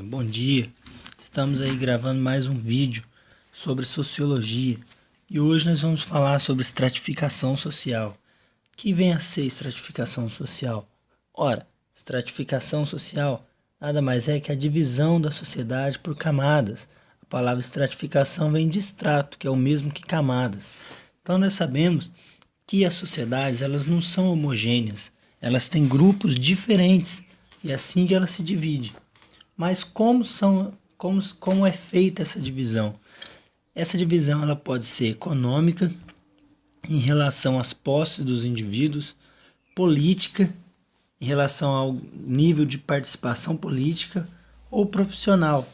Bom dia, estamos aí gravando mais um vídeo sobre sociologia e hoje nós vamos falar sobre estratificação social. O que vem a ser estratificação social? Ora, estratificação social nada mais é que a divisão da sociedade por camadas. A palavra estratificação vem de estrato, que é o mesmo que camadas. Então nós sabemos que as sociedades elas não são homogêneas, elas têm grupos diferentes e é assim que elas se dividem. Mas como é feita essa divisão? Essa divisão ela pode ser econômica, em relação às posses dos indivíduos, política, em relação ao nível de participação política, ou profissional,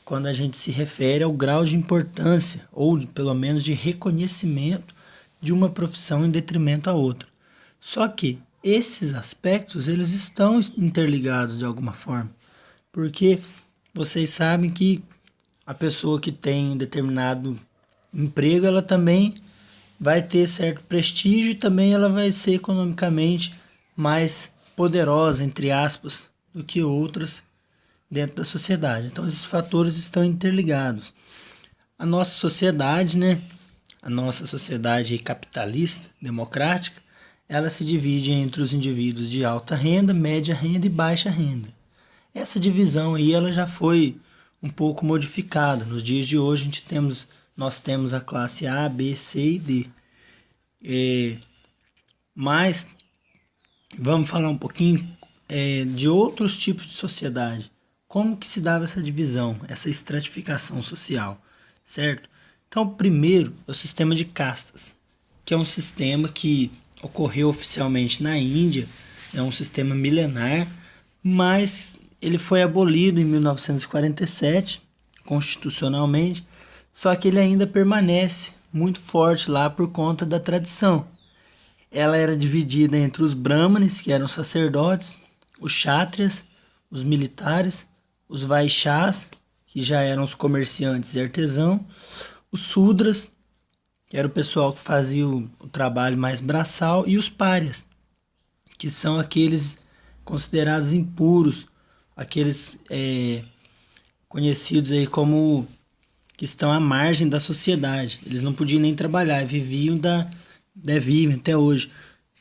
quando a gente se refere ao grau de importância, ou pelo menos de reconhecimento de uma profissão em detrimento à outra. Só que esses aspectos eles estão interligados de alguma forma. Porque vocês sabem que a pessoa que tem determinado emprego, ela também vai ter certo prestígio e também ela vai ser economicamente mais poderosa, entre aspas, do que outras dentro da sociedade. Então esses fatores estão interligados. A nossa sociedade, a nossa sociedade capitalista, democrática, ela se divide entre os indivíduos de alta renda, média renda e baixa renda. Essa divisão aí ela já foi um pouco modificada. Nos dias de hoje nós temos a classe A, B, C e D. Mas vamos falar um pouquinho de outros tipos de sociedade. Como que se dava essa divisão, essa estratificação social, certo? Então, primeiro é o sistema de castas, que é um sistema que ocorreu oficialmente na Índia, é um sistema milenar, mas ele foi abolido em 1947, constitucionalmente, só que ele ainda permanece muito forte lá por conta da tradição. Ela era dividida entre os brahmanes, que eram sacerdotes, os kshatriyas, os militares, os vaixás, que já eram os comerciantes e artesãos, os sudras, que era o pessoal que fazia o trabalho mais braçal, e os párias, que são aqueles considerados impuros, aqueles conhecidos aí como que estão à margem da sociedade. Eles não podiam nem trabalhar, vivem até hoje,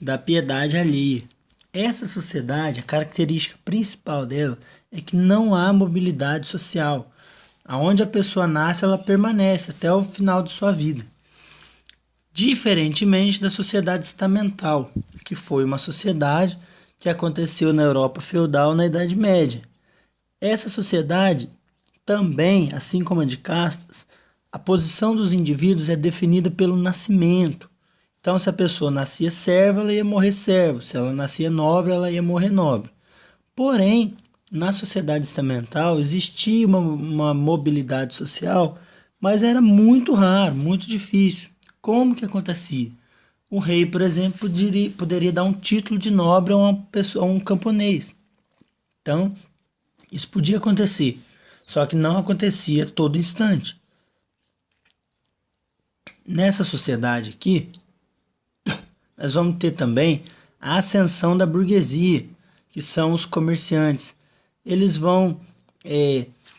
da piedade alheia. Essa sociedade, a característica principal dela é que não há mobilidade social. Aonde a pessoa nasce, ela permanece até o final de sua vida. Diferentemente da sociedade estamental, que foi uma sociedade que aconteceu na Europa feudal na Idade Média. Essa sociedade também, assim como a de castas, a posição dos indivíduos é definida pelo nascimento. Então, se a pessoa nascia serva, ela ia morrer serva. Se ela nascia nobre, ela ia morrer nobre. Porém, na sociedade estamental existia uma mobilidade social, mas era muito raro, muito difícil. Como que acontecia? O rei, por exemplo, poderia dar um título de nobre a um camponês. Então, isso podia acontecer, só que não acontecia a todo instante. Nessa sociedade aqui, nós vamos ter também a ascensão da burguesia, que são os comerciantes. Eles vão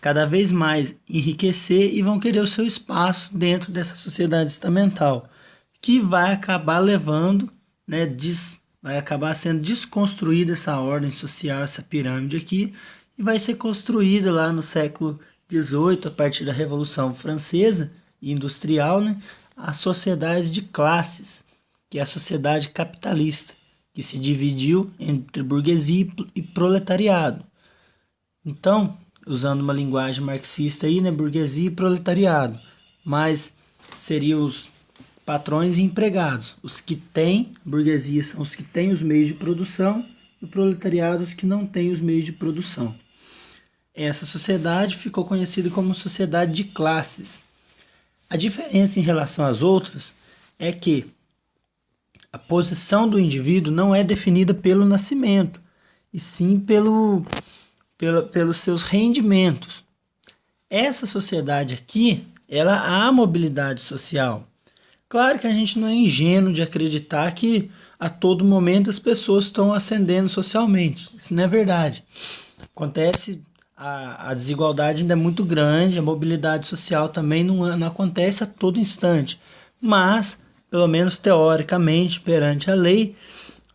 cada vez mais enriquecer e vão querer o seu espaço dentro dessa sociedade estamental, que vai acabar levando, vai acabar sendo desconstruída essa ordem social, essa pirâmide aqui, e vai ser construída lá no século XVIII, a partir da Revolução Francesa e Industrial, a sociedade de classes, que é a sociedade capitalista, que se dividiu entre burguesia e proletariado. Então, usando uma linguagem marxista aí, burguesia e proletariado, mas seriam os patrões e empregados. Os que têm, burguesia são os que têm os meios de produção, e o proletariado os que não têm os meios de produção. Essa sociedade ficou conhecida como sociedade de classes. A diferença em relação às outras é que a posição do indivíduo não é definida pelo nascimento, e sim pelos seus rendimentos. Essa sociedade aqui, ela há mobilidade social. Claro que a gente não é ingênuo de acreditar que a todo momento as pessoas estão ascendendo socialmente. Isso não é verdade. Acontece a desigualdade ainda é muito grande, a mobilidade social também não acontece a todo instante. Mas, pelo menos teoricamente, perante a lei,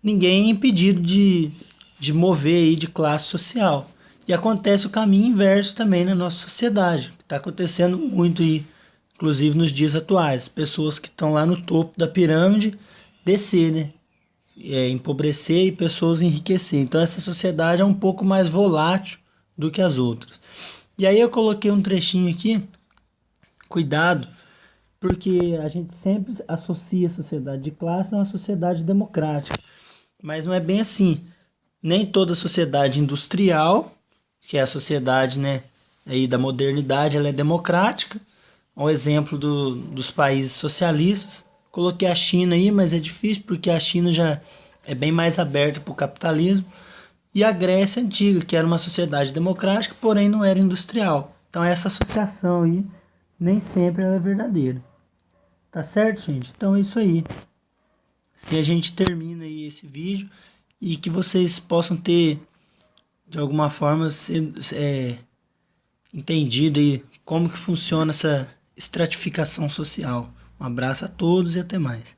ninguém é impedido de mover aí de classe social. E acontece o caminho inverso também na nossa sociedade, que está acontecendo muito aí, inclusive nos dias atuais. Pessoas que estão lá no topo da pirâmide descer, né? Empobrecer e pessoas enriquecer. Então essa sociedade é um pouco mais volátil do que as outras. E aí eu coloquei um trechinho aqui, cuidado, porque a gente sempre associa a sociedade de classe a uma sociedade democrática, mas não é bem assim. Nem toda sociedade industrial, que é a sociedade, né, aí da modernidade, ela é democrática. Um exemplo dos países socialistas. Coloquei a China aí, mas é difícil porque a China já é bem mais aberta para o capitalismo. E a Grécia Antiga, que era uma sociedade democrática, porém não era industrial. Então essa associação aí nem sempre ela é verdadeira. Tá certo, gente? Então é isso aí. Se a gente termina aí esse vídeo e que vocês possam ter, de alguma forma, entendido aí como que funciona essa estratificação social. Um abraço a todos e até mais.